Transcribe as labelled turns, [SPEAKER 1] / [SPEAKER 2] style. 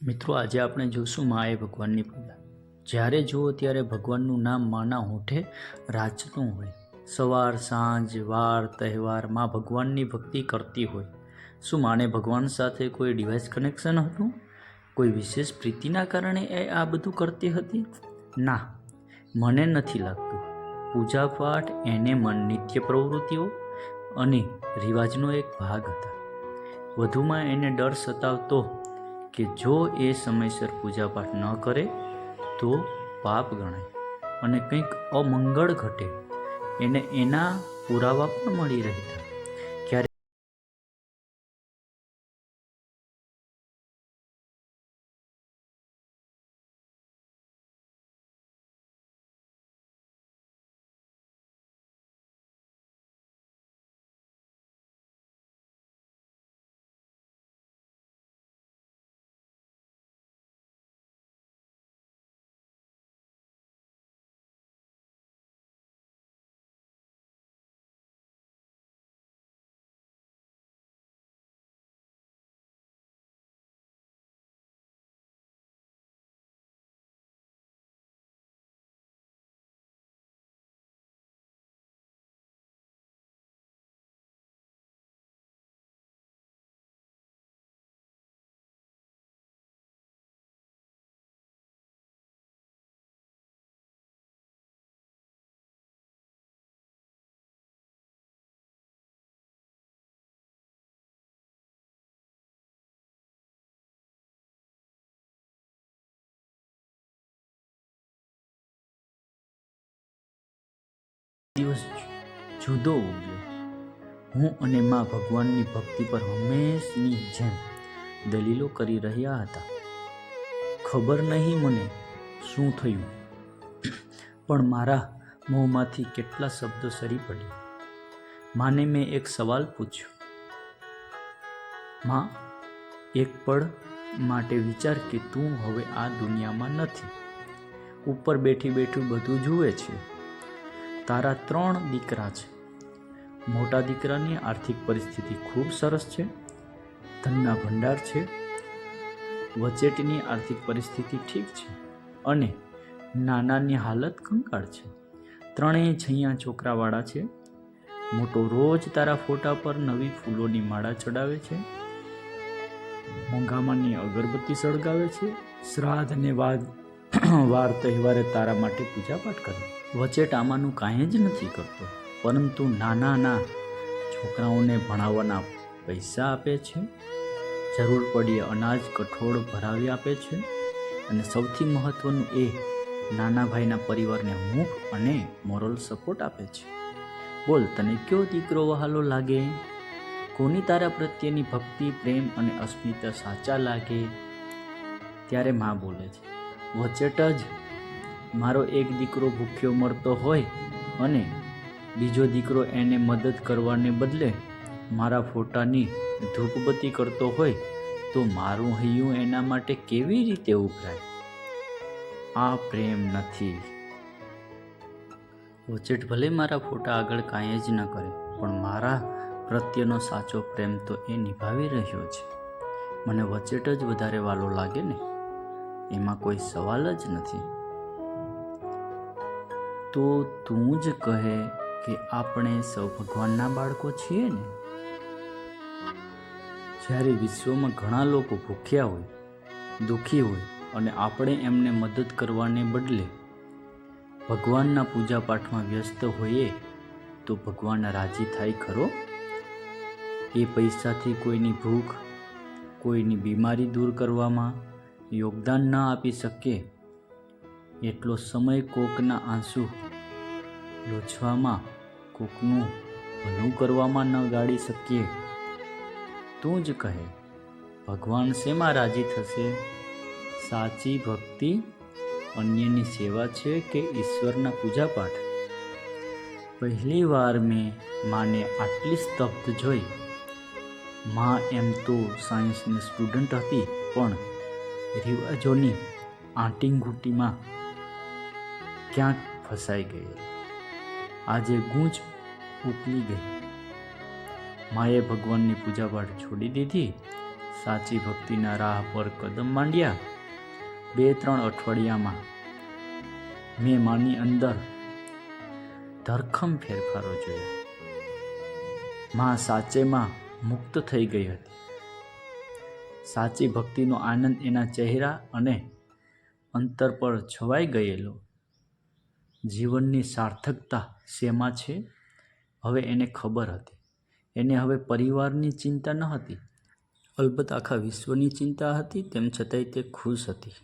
[SPEAKER 1] મિત્રો, આજે આપણે જોશું મા એ ભગવાનની પૂજા. જ્યારે જુઓ ત્યારે ભગવાનનું નામ માના હોઠે રાચતું હોય. સવાર સાંજ વાર તહેવાર મા ભગવાનની ભક્તિ કરતી હોય. શું માને ભગવાન સાથે કોઈ ડિવાઇસ કનેક્શન હતું? કોઈ વિશેષ પ્રીતિના કારણે એ આ બધું કરતી હતી? ના, મને નથી લાગતું. પૂજાપાઠ એને મન નિત્ય પ્રવૃત્તિઓ અને રિવાજનો એક ભાગ હતા. વધુમાં એને ડર સતાવતો કે જો એ સમયસર પૂજાપાઠ ન કરે તો પાપ ગણાય અને કંઈક અમંગળ ઘટે. એને એના પુરાવા પણ મળી રહેતા. ક્યારે દિવસ જુદો ઉગ્યો. હું અને મા ભગવાનની ભક્તિ પર હંમેશની જેમ દલીલો કરી રહ્યા હતા. ખબર નહીં મને શું થયું, પણ મારા મોંમાંથી કેટલા શબ્દો સરી પડ્યા. માને મેં એક સવાલ પૂછ્યો. માં, એક પળ માટે વિચાર કે તું હવે આ દુનિયામાં નથી. ઉપર બેઠી બેઠું બધું જુએ છે. તારા 3 દીકરા છે. મોટા દીકરાની આર્થિક પરિસ્થિતિ ખૂબ સરસ છે. ધનના ભંડાર છે. વચેટની આર્થિક પરિસ્થિતિ ઠીક છે અને નાનાની હાલત કંકાળ છે. 3 છૈયા છોકરાવાળા છે. મોટો રોજ તારા ફોટા પર નવી ફૂલોની માળા ચડાવે છે. મોંઘામાની અગરબત્તી સળગાવે છે. શ્રાદ્ધ અને વાર તહેવારે તારા માટે પૂજાપાઠ કરે. વચેટ આમાંનું કાંઈ જ નથી કરતો, પરંતુ નાના છોકરાઓને ભણાવવાના પૈસા આપે છે. જરૂર પડીએ અનાજ કઠોળ ભરાવી આપે છે. અને સૌથી મહત્વનું એ નાના ભાઈના પરિવારને મુફ્ત અને મોરલ સપોર્ટ આપે છે. બોલ, તને કયો દીકરો વહાલો લાગે? કોની તારા પ્રત્યેની ભક્તિ, પ્રેમ અને અસ્મિતા સાચા લાગે? ત્યારે માં બોલે છે, વચેટ જ. મારો એક દીકરો ભૂખ્યો મરતો હોય અને બીજો દીકરો એને મદદ કરવાને બદલે મારા ફોટાની ધૂપબત્તી કરતો હોય તો મારું હૈયું એના માટે કેવી રીતે ઉભરાય? આ પ્રેમ નથી. વચેટ ભલે મારા ફોટા આગળ કાંઈ જ ન કરે, પણ મારા પ્રત્યેનો સાચો પ્રેમ તો એ નિભાવી રહ્યો છે. મને વચેટ જ વધારે વાલો લાગે ને, એમાં કોઈ સવાલ જ નથી. તો તું જ કહે કે આપણે સૌ ભગવાનના બાળકો છીએ ને? જ્યારે વિશ્વમાં ઘણા લોકો ભૂખ્યા હોય, દુઃખી હોય અને આપણે એમને મદદ કરવાને બદલે ભગવાનના પૂજાપાઠમાં વ્યસ્ત હોઈએ તો ભગવાન રાજી થાય ખરો? એ પૈસાથી કોઈની ભૂખ, કોઈની બીમારી દૂર કરવામાં યોગદાન ન આપી શકીએ, એટલો સમય કોકના આંસુ લૂછવામાં, કોકનું ભલું કરવામાં ન ગાળી શકીએ. તું જ કહે, ભગવાન શેમાં રાજી થશે? સાચી ભક્તિ અન્યની સેવા છે કે ઈશ્વરના પૂજાપાઠ? પહેલી વાર મેં માને આટલી સ્તબ્ધ જોઈ. માં એમ તો સાયન્સની સ્ટુડન્ટ હતી, પણ રિવાજોની આંટીઘૂંટીમાં ક્યાંક ફસાઈ ગઈ. આજે ગૂંચ ઉપલી ગઈ. માએ ભગવાનની પૂજાપાઠ છોડી દીધી. સાચી ભક્તિના રાહ પર કદમ માંડ્યા. 2-3 અઠવાડિયામાં મેં માની અંદર ધરખમ ફેરફારો જોયા. માં સાચેમાં મુક્ત થઈ ગઈ હતી. સાચી ભક્તિનો આનંદ એના ચહેરા અને અંતર પર છવાઈ ગયેલો. જીવનની સાર્થકતા શેમાં છે હવે એને ખબર હતી. એને હવે પરિવારની ચિંતા ન હતી, અલબત્ત આખા વિશ્વની ચિંતા હતી. તેમ છતાંય તે ખુશ હતી.